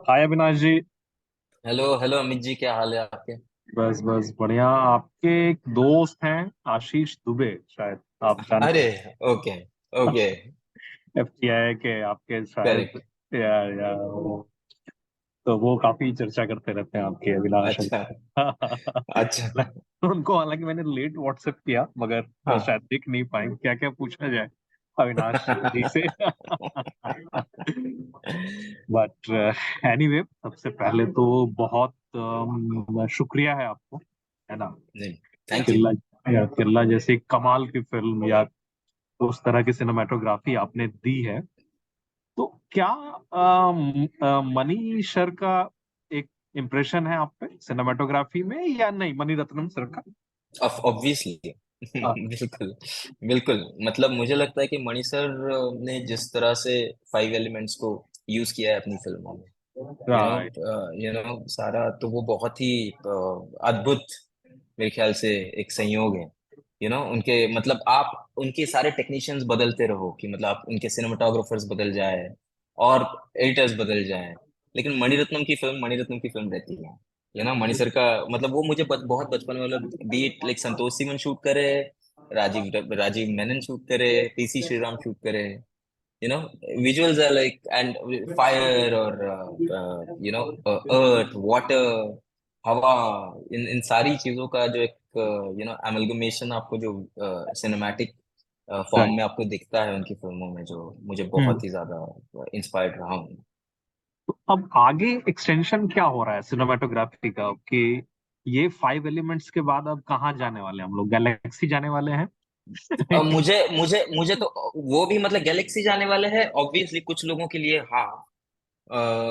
हाय अविनाश जी। Hello hello Amit ji, क्या हाल है आपके? बस बस बढ़िया। आपके एक दोस्त हैं, आशीष दुबे, शायद आप जानते अरे, हैं। Okay okay. एफटीआई के आपके शायद। करेक्ट। या तो वो काफी चर्चा करते रहते हैं आपके, अविनाश अच्छा अच्छा। उनको हालांकि मैंने लेट व्हाट्सएप किया, मगर हाँ शायद दिख नहीं पाए क्या क्या पूछा जाए अविनाश जी से। बट एनीवे, सबसे पहले तो बहुत शुक्रिया है आपको, है ना। नहीं, थैंक यू। किल्ला, या किल्ला जैसी कमाल की फिल्म या उस तरह की सिनेमाटोग्राफी आपने दी है। तो क्या मनी सर का एक इम्प्रेशन है आप पे सिनेमाटोग्राफी में, या नहीं मनी रत्नम सर का? ऑब्वियसली हाँ, बिल्कुल बिल्कुल। मतलब मुझे लगता है कि मणि सर ने जिस तरह से फाइव एलिमेंट्स को यूज किया है अपनी फिल्मों में, राइट। सारा तो वो बहुत ही अद्भुत, मेरे ख्याल से एक संयोग है। उनके मतलब आप उनके सारे टेक्नीशियंस बदलते रहो कि मतलब आप उनके सिनेमाटोग्राफर्स बदल जाए और एडिटर्स बदल जाए, लेकिन मणिरत्नम की फिल्म मणिरत्नम की फिल्म रहती है। मणि सर का मतलब वो मुझे बहुत बचपन में, मतलब beat like Santosh Sivan shoot करे, राजीव राजीव मेनन शूट करे, पीसी श्रीराम शूट करे, you know visuals are like and fire और अर्थ वाटर हवा, इन इन सारी चीजों का जो एक एमलगमेशन आपको जो सिनेमैटिक फॉर्म राइट। में आपको दिखता है उनकी फिल्मों में, जो मुझे हम्म। बहुत ही ज्यादा इंस्पायर्ड रहा हूँ। तो अब आगे एक्सटेंशन क्या हो रहा है सिनेमाटोग्राफी का, कि ये फाइव एलिमेंट्स के बाद अब कहाँ जाने वाले हैं हम लोग? गैलेक्सी जाने वाले हैं? मुझे मुझे मुझे तो वो भी मतलब गैलेक्सी जाने वाले हैं ऑब्वियसली, कुछ लोगों के लिए हाँ,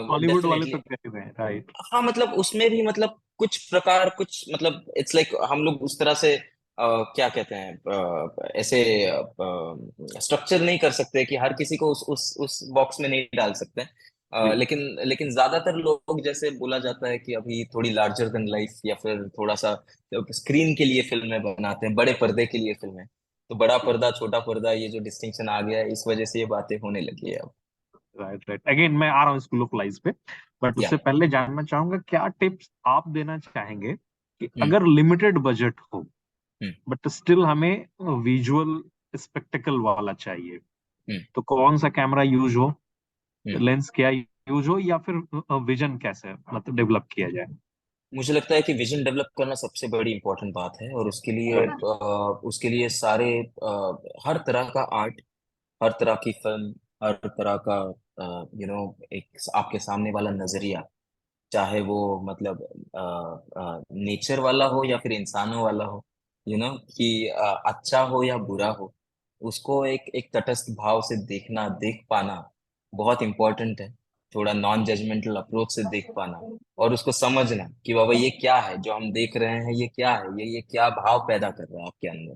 हॉलीवुड वाले डेफिनेटली। तो कह रहे हैं, राइट। हाँ मतलब उसमें भी मतलब कुछ प्रकार, कुछ मतलब इट्स लाइक हम लोग उस तरह से क्या कहते हैं, ऐसे स्ट्रक्चर नहीं कर सकते कि हर किसी को उस बॉक्स में नहीं डाल सकते। जी। लेकिन लेकिन ज्यादातर लोग, जैसे बोला जाता है कि अभी थोड़ी लार्जर देन लाइफ या फिर थोड़ा सा स्क्रीन के लिए फिल्में बनाते हैं, बड़े पर्दे के लिए फिल्में। तो बड़ा पर्दा छोटा पर्दा ये जो डिस्टिंक्शन आ गया है, इस वजह से ये बातें होने लगी है अब। राइट राइट, अगेन मैं आ रहा हूँ स्कूल ऑफ लाइफ पे। बट या उससे पहले जानना चाहूंगा, क्या टिप्स आप देना चाहेंगे कि हम्म अगर लिमिटेड बजट हो हम्म बट स्टिल हमें विजुअल स्पेक्टेकल वाला चाहिए, हम्म तो कौन सा कैमरा यूज हो, हम्म लेंस क्या यूज हो, या फिर विजन कैसे मतलब डेवलप किया जाए? मुझे लगता है कि विजन डेवलप करना सबसे बड़ी इंपॉर्टेंट बात है, और उसके लिए सारे हर तरह का आर्ट, हर तरह की फिल्म, हर तरह का एक आपके सामने वाला नजरिया, चाहे वो मतलब नेचर वाला हो या फिर इंसानों वाला हो, कि अच्छा हो या बुरा हो, उसको एक एक तटस्थ भाव से देखना, देख पाना बहुत इंपॉर्टेंट है। थोड़ा नॉन जजमेंटल अप्रोच से देख पाना, और उसको समझना कि बाबा ये क्या है जो हम देख रहे हैं, ये क्या है, ये क्या भाव पैदा कर रहा है आपके अंदर।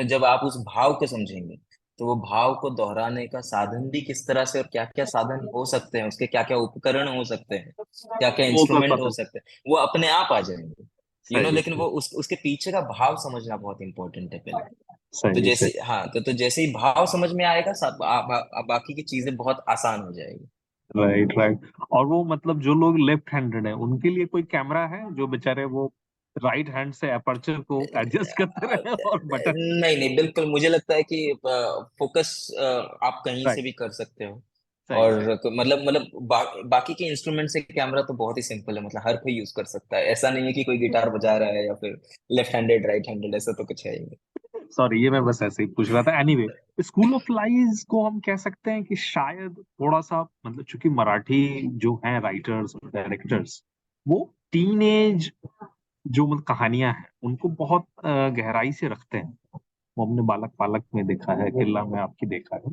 जब आप उस भाव को समझेंगे, तो वो भाव को दोहराने का साधन भी किस तरह से और क्या क्या साधन हो सकते हैं, उसके क्या क्या उपकरण हो सकते हैं, क्या क्या वो तो इंस्ट्रूमेंट हो पता। सकते हैं, वो अपने आप आ जाएंगे। सही लेकिन सही। वो उसके पीछे का भाव समझना बहुत इंपॉर्टेंट है पहले। तो सही जैसे सही। हाँ, तो जैसे ही भाव समझ में आएगा, सब बाकी की चीजें बहुत आसान हो जाएगी। Right right. और वो मतलब जो लोग लेफ्ट हैंडेड हैं उनके लिए कोई कैमरा है जो बेचारे वो राइट हैंड से अपर्चर को एडजस्ट करते रहे और बटन? नहीं नहीं, बिल्कुल मुझे लगता है कि फोकस आप कहीं से राइट। भी कर सकते हो। सही और सही। बाकी के इंस्ट्रूमेंट से कैमरा तो बहुत ही सिंपल है, मतलब हर कोई यूज कर सकता है, ऐसा नहीं है कि कोई गिटार बजा रहा है या फिर लेफ्ट हैंडेड राइट हैंडेड, ऐसा तो कुछ है ही नहीं। सॉरी, ये मैं बस ऐसे ही पूछ रहा था। एनीवे, स्कूल ऑफ लाइज को हम कह सकते हैं कि शायद थोड़ा सा मतलब, चूंकि मराठी जो हैं राइटर्स और डायरेक्टर्स, वो टीनेज जो मतलब कहानियां हैं उनको बहुत गहराई से रखते हैं। वो हमने बालक पालक में देखा है, किल्ला में आपकी देखा है।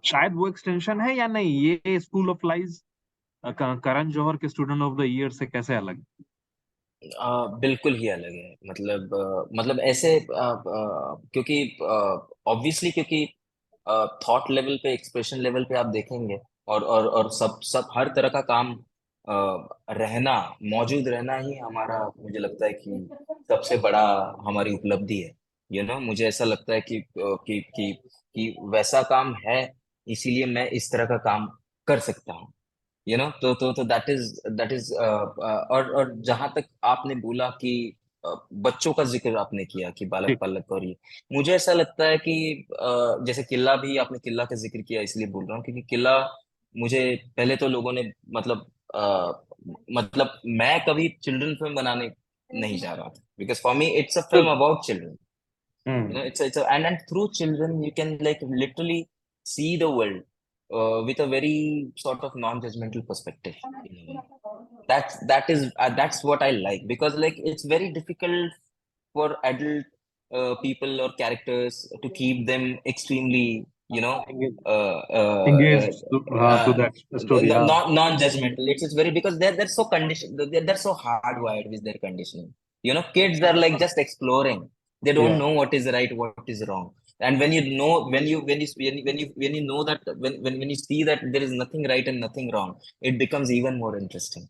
शायद वो एक्सटेंशन है या नहीं, ये school of lies Karan Johar के स्टूडेंट ऑफ द ईयर से कैसे अलग? बिल्कुल ही अलग है, मतलब मतलब ऐसे क्योंकि ऑब्वियसली, क्योंकि थॉट लेवल पे, एक्सप्रेशन लेवल पे आप देखेंगे, और सब सब हर तरह का काम रहना, मौजूद रहना ही हमारा, मुझे लगता है कि सबसे बड़ा हमारी उपलब्धि है। मुझे ऐसा लगता है कि वैसा काम है, इसीलिए मैं इस तरह का काम कर सकता हूँ। तो दैट इज और जहां तक आपने बोला कि बच्चों का जिक्र आपने किया कि बालक ठीक। बालक और ये, मुझे ऐसा लगता है कि जैसे किला भी, आपने किला का जिक्र किया इसलिए बोल रहा हूँ क्योंकि किला, मुझे पहले तो लोगों ने मतलब मैं कभी चिल्ड्रन फिल्म बनाने नहीं जा रहा था, because for me it's a film Good. About children, hmm. it's a and through children you can like literally see the world with a very sort of non-judgmental perspective, in a way. That's what I like, because like it's very difficult for adult people or characters to keep them extremely, you know Engage, uh, uh, uh, engaged to that story. हाँ. not non-judgmental. It's very, because they're so conditioned, they're so hardwired with their conditioning. Kids are like just exploring. They don't Yeah. know what is right, what is wrong. And when you know that, when you see that there is nothing right and nothing wrong, it becomes even more interesting,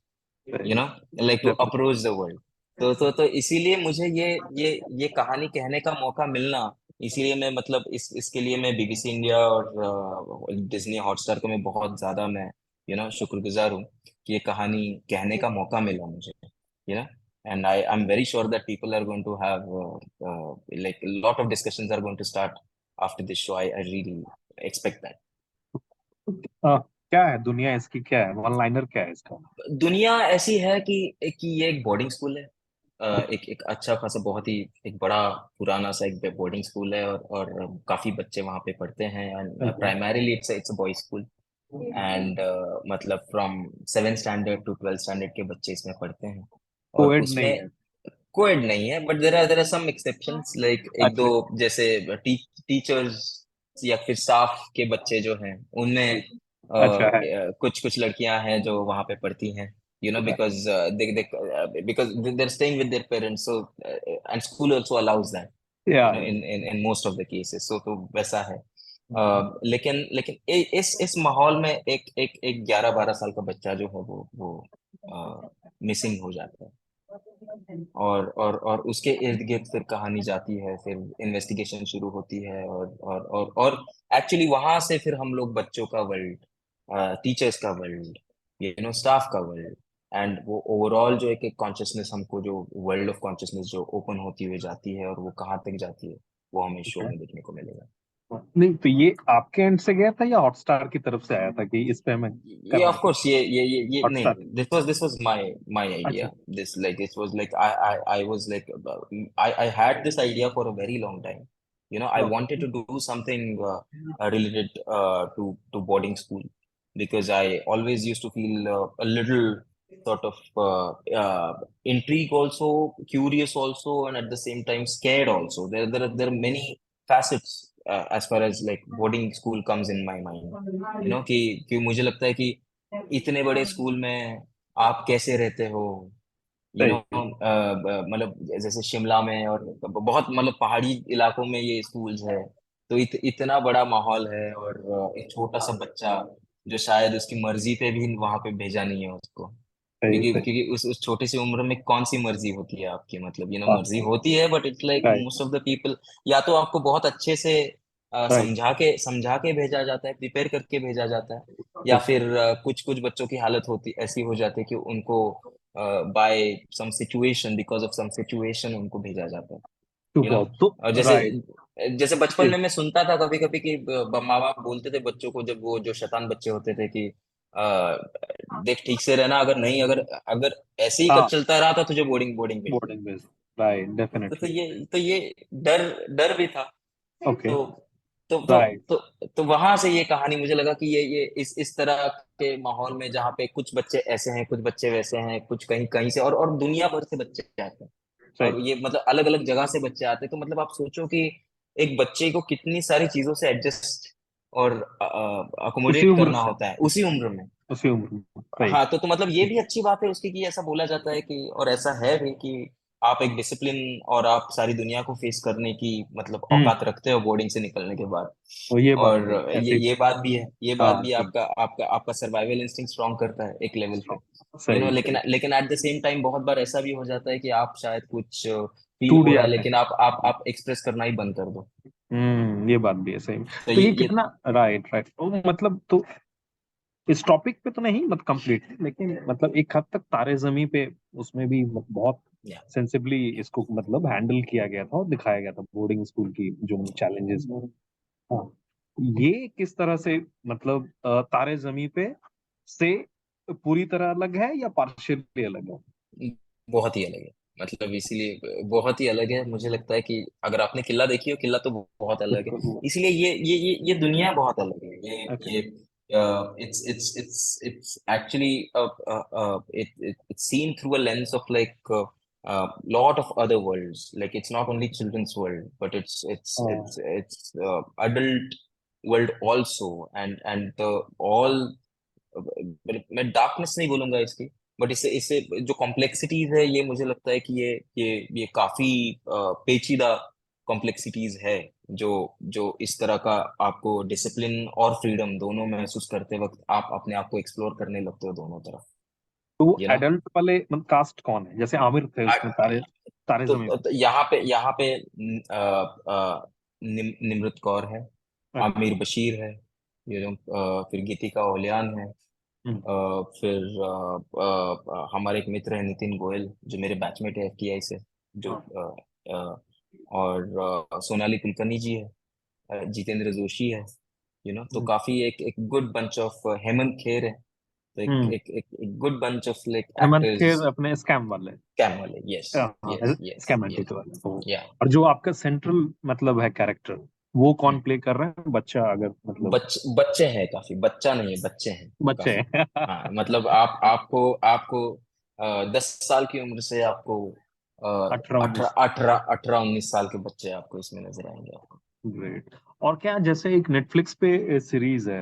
you Right. know like to Definitely. approach the world. तो इसीलिए मुझे ये कहानी कहने का मौका मिलना, इसीलिए मैं मतलब इसके लिए मैं बीबीसी इंडिया और डिज्नी हॉटस्टार को मैं बहुत ज्यादा मैं शुक्रगुजार हूँ कि ये कहानी कहने का मौका मिला मुझे, you know and I'm very sure that people are going to have like a lot of discussions are going to start after this show. I really expect that. क्या है दुनिया इसकी, क्या है वन लाइनर, क्या है इसका? दुनिया ऐसी है कि ये एक बोर्डिंग स्कूल है, एक एक अच्छा खासा, बहुत ही एक बड़ा पुराना सा एक बोर्डिंग स्कूल है, और काफी बच्चे वहाँ पे पढ़ते हैं, and Okay. Primarily it's a boy school, and मतलब from 7th standard to 12th standard के बच्चे इसमें पढ़ते हैं, और कोएड नहीं उसमें है? कोएड नहीं है, but there are some exceptions, like एक दो, अच्छा. जैसे टीचर्स या फिर स्टाफ के बच्चे जो हैं उनमें अच्छा है. कुछ कुछ लड़कियां हैं जो वहां पे पढ़ती हैं, because because they are staying with their parents, so and school also allows that, yeah. In most of the cases, so तो वैसा है। लेकिन लेकिन इस माहौल में एक 11-12 साल का बच्चा जो है वो मिसिंग हो जाता है, और उसके इर्द गिर्द फिर कहानी जाती है, फिर इन्वेस्टिगेशन शुरू होती है, और एक्चुअली वहां से फिर हम लोग बच्चों का वर्ल्ड, टीचर्स का वर्ल्ड, स्टाफ का वर्ल्ड, एंड वो ओवरऑल जो एक कॉन्शियसनेस, हमको जो वर्ल्ड ऑफ कॉन्शियसनेस जो ओपन होती हुई जाती है और वो कहाँ तक जाती है, वो हमें शो में देखने को मिलेगा। नहीं तो ये आपके एंड से गया था या हॉटस्टार की तरफ से आया था कि इस पे हमें ये करना ऑफ है कुछ? कोर्स ये नहीं, हॉटस्टार. दिस वाज माय अच्छा. Idea, this was like I was like I had this idea for a very long time, I wanted to do something related to boarding school, because I always used to feel a little sort of intrigue also, curious also, and at the same time scared also. There are many facets as far as like boarding school comes in my mind, कि मुझे लगता है कि इतने बड़े school में आप कैसे रहते हो, सही. मतलब जैसे शिमला में और बहुत मतलब पहाड़ी इलाकों में ये स्कूल्स है, तो इतना बड़ा माहौल है, और एक छोटा सा बच्चा जो शायद उसकी मर्जी पे भी वहां पे भेजा नहीं है उसको, सही. क्योंकि सही. क्योंकि उस छोटी सी उम्र में कौन सी मर्जी होती है आपकी, मतलब हाँ. मर्जी होती है, but it's like right. Most of the people, या तो आपको बहुत अच्छे से राइट. समझा के भेजा जाता है, प्रिपेयर करके भेजा जाता है, या फिर कुछ कुछ बच्चों की हालत होती ऐसी हो जाती है कि उनको by some situation, because of some situation उनको भेजा जाता है, टू यू नो गॉड तो. और जैसे राइट. जैसे बचपन में मैं सुनता था कभी कभी कि माँ बाप बोलते थे बच्चों को, जब वो जो शैतान बच्चे होते थे, कि आ, देख ठीक से रहना, अगर नहीं, अगर अगर ऐसे ही कर हाँ. चलता रहा था तुझे बोर्डिंग बोर्डिंग भेज बोर्डिंग बेस्ड. राइट. देंगे। डेफिनेटली. तो ये डर डर भी था। ओके. तो तो तो राइट. तो वहां से ये कहानी मुझे लगा कि ये इस तरह के माहौल में, जहाँ पे कुछ बच्चे ऐसे हैं, कुछ बच्चे वैसे हैं, कुछ कहीं कहीं से, और दुनिया भर से बच्चे आते हैं, सही. और ये मतलब अलग अलग जगह से बच्चे आते हैं, तो मतलब आप सोचो कि एक बच्चे को कितनी सारी चीजों से एडजस्ट और उसी अकोमोडेट उम्र करना से. होता है उसी उम्र में। उसी उम्र में. सही. हाँ, तो मतलब ये भी अच्छी बात है उसकी, कि ऐसा बोला जाता है कि, और ऐसा है भी कि आप एक डिसिप्लिन और आप सारी दुनिया को फेस करने की मतलब हम्म. औकात रखते हो बोर्डिंग से निकलने के बाद। वो ये बात और भी ये ऐसे. ये बात भी है, ये बात हाँ. भी सही. आपका आपका आपका सर्वाइवल इंस्टिंक्ट स्ट्रांग करता है एक लेवल पे, सही. लेकिन सही. लेकिन एट द सेम टाइम बहुत बार ऐसा भी हो जाता है कि आप शायद कुछ फील टूट हो रहा है, जाते हैं. लेकिन आप एक्सप्रेस करना ही बंद कर दो। ये बात भी है. सही. तो तो ये ये ये कितना. राइट. राइट. तो मतलब तो इस टॉपिक पे तो नहीं मतलब कंप्लीट, लेकिन मतलब एक हद तक तारे जमी पे उसमें भी बहुत या सेंसिबली इसको मतलब हैंडल किया गया था और दिखाया गया था बोर्डिंग स्कूल की जो चैलेंजेस। हाँ, ये किस तरह से मतलब तारे जमी पे से पूरी तरह अलग है या पार्शियली अलग है? बहुत ही अलग है। मतलब इसीलिए बहुत ही अलग है। मुझे लगता है कि अगर आपने किला देखी हो, किला तो बहुत अलग है। बिल्कुल। इसीलिए ये दुनिया बहुत अलग है। ओके। ये it's actually it's seen through a lens of like lot of other worlds. Like it's not only children's world, but it's adult world also, and the all मैं डार्कनेस नहीं बोलूंगा इसकी, बट इससे इससे जो कॉम्प्लेक्सिटीज है, ये मुझे लगता है कि ये काफी पेचीदा कॉम्प्लेक्सिटीज है, जो जो इस तरह का आपको डिसिप्लिन और फ्रीडम दोनों महसूस करते वक्त आप अपने आप को एक्सप्लोर करने लगते हो दोनों तरफ, तो यू नो। एडल्ट वाले मतलब कास्ट कौन है? जैसे आमिर थे उसमें तारे तारे जमीन तो यहाँ पे निमृत कौर है, पे। ओके। आमिर बशीर है, फिर गीतिका ओलियान है, हम्म। फिर हमारे एक मित्र है नितिन गोयल, जो मेरे बैचमेट है एफटीआई से, जो हाँ। और सोनाली कुलकर्णी जी है, जितेंद्र जोशी है, तो हम्म। काफी एक एक good bunch of, Hemant Kher है। तो हम्म। एक good bunch of like Hemant actors, Kher अपने स्कैम वाले। कैम वाले। Yes yes yes scam yes. Entity वाले तो। या और जो आपका सेंट्रल मतलब है कैरेक्टर, वो कौन प्ले कर रहे हैं? बच्चा अगर मतलब बच्चे हैं काफी, बच्चा नहीं है, बच्चे हैं बच्चे काफी। हैं। हाँ, मतलब आपको आपको 10 साल की उम्र से आपको 18-19। 18-19 साल के बच्चे आपको इसमें नजर आएंगे आपको। ग्रेट। और क्या जैसे एक नेटफ्लिक्स पे सीरीज है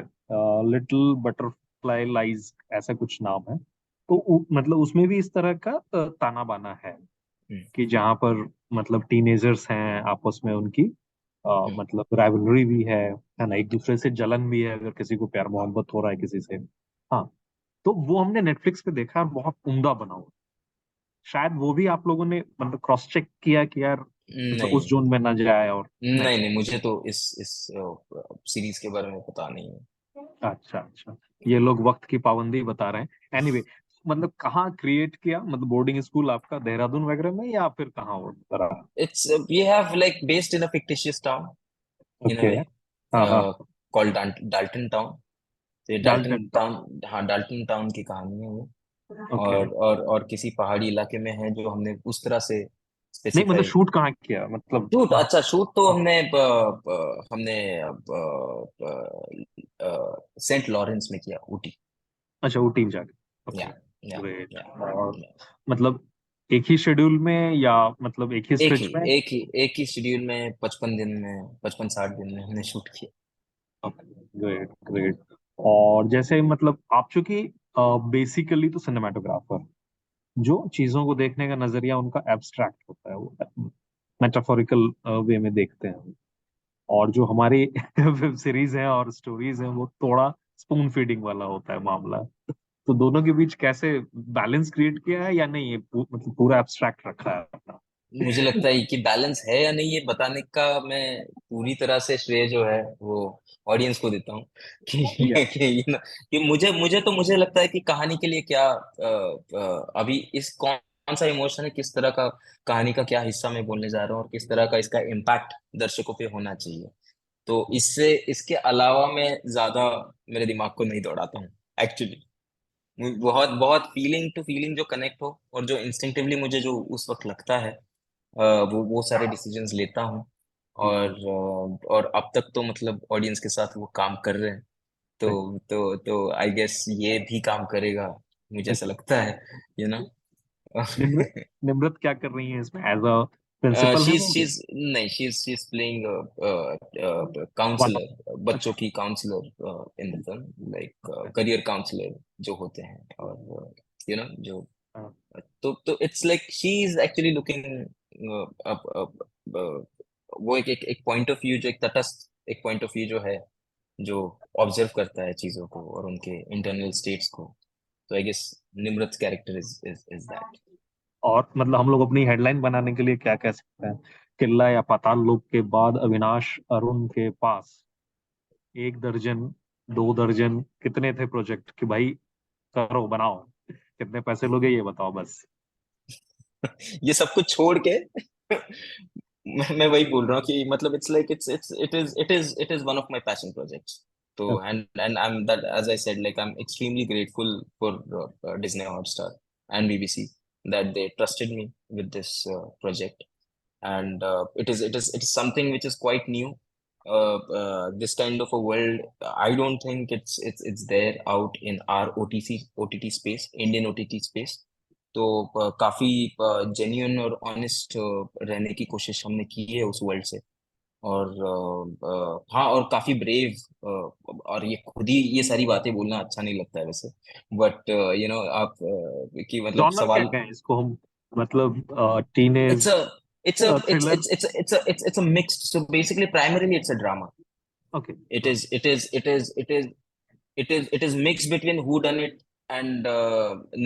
लिटिल बटरफ्लाई लाइज, ऐसा कुछ नाम है, तो मतलब उसमें भी इस तरह का ताना बाना है हम्म कि जहाँ पर मतलब टीनेजर्स हैं आपस में उनकी हम्म मतलब राइवलरी भी है ना, एक दूसरे से जलन भी है अगर किसी को प्यार मोहब्बत हो रहा है किसी से। हाँ, तो वो हमने नेटफ्लिक्स पे देखा और बहुत उम्दा बना हुआ। शायद वो भी आप लोगों ने मतलब क्रॉस चेक किया कि यार मतलब उस नहीं जोन में ना जाए और नहीं। नहीं नहीं, मुझे तो इस सीरीज के बारे में पता नहीं है। अच्छा अच्छा, ये लोग वक्त की पाबंदी बता रहे हैं। एनीवे मतलब कहाँ क्रिएट किया, मतलब बोर्डिंग स्कूल आपका देहरादून वगैरह में या फिर कहाँ और तरह? It's we have like based in a fictitious town in okay. a way, हाँ हाँ। called Dalton Town. तो ये डाल्टन डाल्टन टाउन, हाँ डाल्टन टाउन की कहानी है ये। टाउन। ओके। और किसी पहाड़ी इलाके में है, जो हमने उस तरह से नहीं मतलब स्पेसिफाई। शूट कहाँ किया मतलब शूट, कहाँ? अच्छा शूट तो हमने सेंट लॉरेंस में किया, ऊटी। अच्छा ऊटी में जाके। या ओके। या ग्रेट। या और या मतलब एक ही शेड्यूल में या मतलब एक ही एक ही स्ट्रेच में? एक ही एक ही शेड्यूल में 55 दिन में, 55-60 दिन में हमने शूट किया। Great great. और जैसे मतलब आप चूंकि बेसिकली तो सिनेमाटोग्राफर, जो चीजों को देखने का नजरिया उनका एब्स्ट्रैक्ट होता है, वो मेटाफोरिकल वे में देखते हैं। और जो हमारी वेब सीरीज है और स्टोरीज है वो थोड़ा स्पून फीडिंग वाला होता है मामला। तो दोनों के बीच कैसे बैलेंस क्रिएट किया है या नहीं, ये मतलब पूरा एब्स्ट्रैक्ट रखा है अपना? मुझे लगता है कि बैलेंस है या नहीं, ये बताने का मैं पूरी तरह से श्रेय जो है वो ऑडियंस को देता हूँ। या कि मुझे लगता है कि कहानी के लिए क्या अभी इस कौन सा इमोशन है, किस तरह का कहानी का क्या हिस्सा मैं बोलने जा रहा हूँ, और किस तरह का इसका इम्पैक्ट दर्शकों पे होना चाहिए। तो इससे इसके अलावा मैं ज्यादा मेरे दिमाग को नहीं दौड़ाता हूँ एक्चुअली। बहुत बहुत फीलिंग टू फीलिंग जो कनेक्ट हो, और जो इंस्टिंक्टिवली मुझे जो उस वक्त लगता है, वो सारे डिसीजंस लेता हूँ। और अब तक तो मतलब ऑडियंस के साथ वो काम कर रहे हैं, तो आई गेस ये भी काम करेगा, मुझे ऐसा लगता है, यू नो। निम्रत, निम्रत क्या कर रही है इसमें? एज अ प्रिंसिपल है वो भी? शीज नहीं, she's playing one of. Counsellor, बच्चों अच्छा। की counsellor in the film, like career counsellor जो होते हैं, और जो, हाँ। तो it's like she is actually looking वो एक पॉइंट ऑफ व्यू, जो एक तटस्थ एक पॉइंट ऑफ व्यू जो है, जो ऑब्जर्व करता है चीजों को और उनके इंटरनल स्टेट्स को। तो I guess Nimrat character is that. और मतलब हम लोग अपनी हेडलाइन बनाने के लिए क्या कह सकते हैं? किल्ला या पाताल लोक के बाद अविनाश अरुण के पास 1 दर्जन 2 दर्जन कितने थे प्रोजेक्ट कि भाई करो बनाओ, कितने पैसे लोगे ये बताओ बस। ये सब कुछ छोड़ के मैं वही बोल रहा हूँ कि मतलब it's like it is one of my passion projects. तो and I am that as I said like I am extremely grateful for Disney Hotstar and BBC that they trusted me with this project. And it is something which is quite new. This kind of a world, I don't think it's there out in our OTT space, Indian OTT space. तो काफी genuine और honest रहने की कोशिश हमने की है उस वर्ल्ड से। और हाँ, और काफी ब्रेव। और ये खुद ही ये सारी बातें बोलना अच्छा नहीं लगता है वैसे, बट आप कि मतलब जॉनर क्या सवाल। क्या है इसको हम, मतलब It's teenage a it's a it's thriller? it's it's a- it's a it's a mixed. So basically, primarily it's a drama. Okay. It is it is it is it is it is mixed between who done it and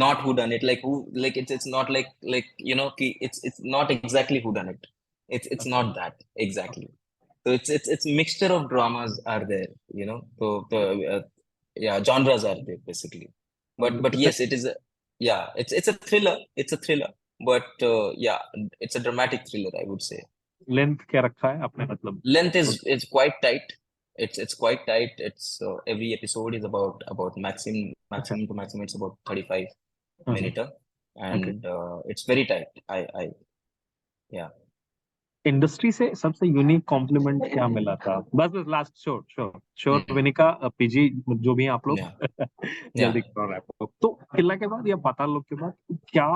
not who done it. Like who, like it's not like it's not exactly who done it. It's not that exactly. So it's mixture of dramas are there. So yeah, genres are there basically. But yes, it is yeah, it's a thriller. It's a thriller. But yeah, it's a dramatic thriller, I would say. Length क्या रखा है आपने, मतलब? Length is quite tight. It's quite tight. It's every episode is about अच्छा। maximum to maximum. It's about 35 हाँ। minute, okay. and it's very tight. I yeah industry से सबसे unique complement क्या मिला था? बस बस last, sure sure sure mm, Vinika, PG जो भी हैं आप लोग yeah जल्दी yeah. करो रैप अप। तो किला के बाद या पाताल लोक के बाद क्या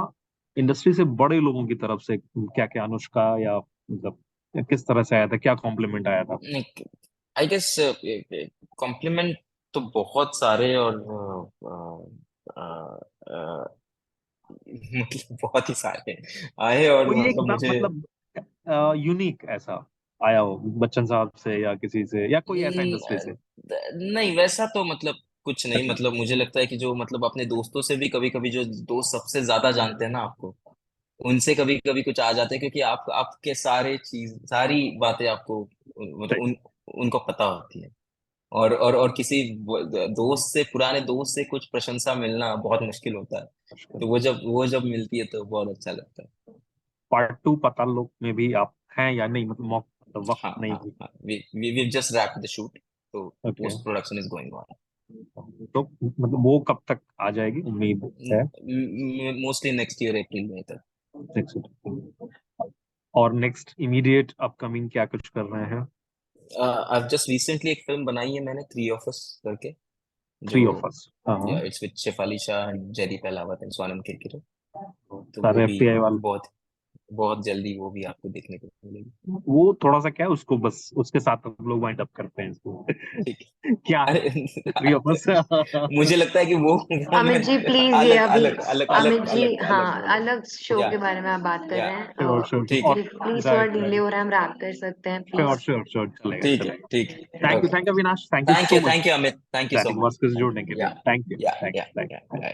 इंडस्ट्री से बड़े लोगों की तरफ से क्या क्या, अनुष्का या मतलब किस तरह से आया था, क्या कॉम्प्लीमेंट आया था? आई गेस कॉम्प्लीमेंट तो बहुत सारे, और मतलब बहुत ही सारे आए, और कोई एक मतलब मुझे मतलब यूनिक ऐसा आया हो बच्चन साहब से या किसी से, या कोई ऐसा इंडस्ट्री से? नहीं, वैसा तो मतलब कुछ नहीं। अच्छा। मतलब मुझे लगता है कि जो मतलब अपने दोस्तों से भी कभी कभी, जो दोस्त सबसे ज्यादा जानते हैं ना आपको, उनसे कभी कभी कुछ आ जाते हैं, क्योंकि आप आपके सारी बातें आपको मतलब उनको पता होती है। और किसी दोस्त से, पुराने दोस्त से कुछ प्रशंसा मिलना बहुत मुश्किल होता है। तो वो जब मिलती है तो बहुत अच्छा लगता है। पार्ट 2 पाताल लोक में भी आप हैं या नहीं, मतलब मतलब वक्त हाँ नहीं हाँ हुई? हाँ, we just wrap the shoot. तो okay. Post production is going on. तो मतलब वो कब तक आ जाएगी, उम्मीद है? मोस्टली नेक्स्ट ईयर अप्रैल में तक। नेक्स्ट। और नेक्स्ट इमीडिएट अपकमिंग क्या कुछ कर रहे हैं? आई जस्ट रिसेंटली एक फिल्म बनाई है मैंने, थ्री ऑफ अस करके, जो थ्री ऑफ अस। हाँ। Yeah it's with Shefali Shah and Jerry Pahlawat and Sonam Kirkire. तो वो सारे भी एफटीआई वाले? बहुत बहुत जल्दी वो भी आपको देखने को मिलेगी। वो थोड़ा सा क्या है, उसको बस उसके साथ हम लोग वाइंड अप करते हैं इसको ठीक क्या है। है थ्री ऑफ अस? मुझे लगता है कि वो अमित मैं जी प्लीज, ये अलग अभी अलग अलग अमित अलग जी, अलग हाँ, अलग अलग अलग शो या के बारे में आप बात कर या रहे हैं। Sure sure. ठीक है और प्लीज थोड़ा राइट डिले राइट। हो रहा है, हम रैप कर सकते हैं श्योर प्लीज। श्योर श्योर, चलेगा ठीक है चलेगा। ठीक है thank okay. You Avinash, thank you so much thank you Amit, thank you so जैनिक much. Bhaskar से जुड़ने के लिए। या थैंक यू या थैंक या यू थैंक यू। या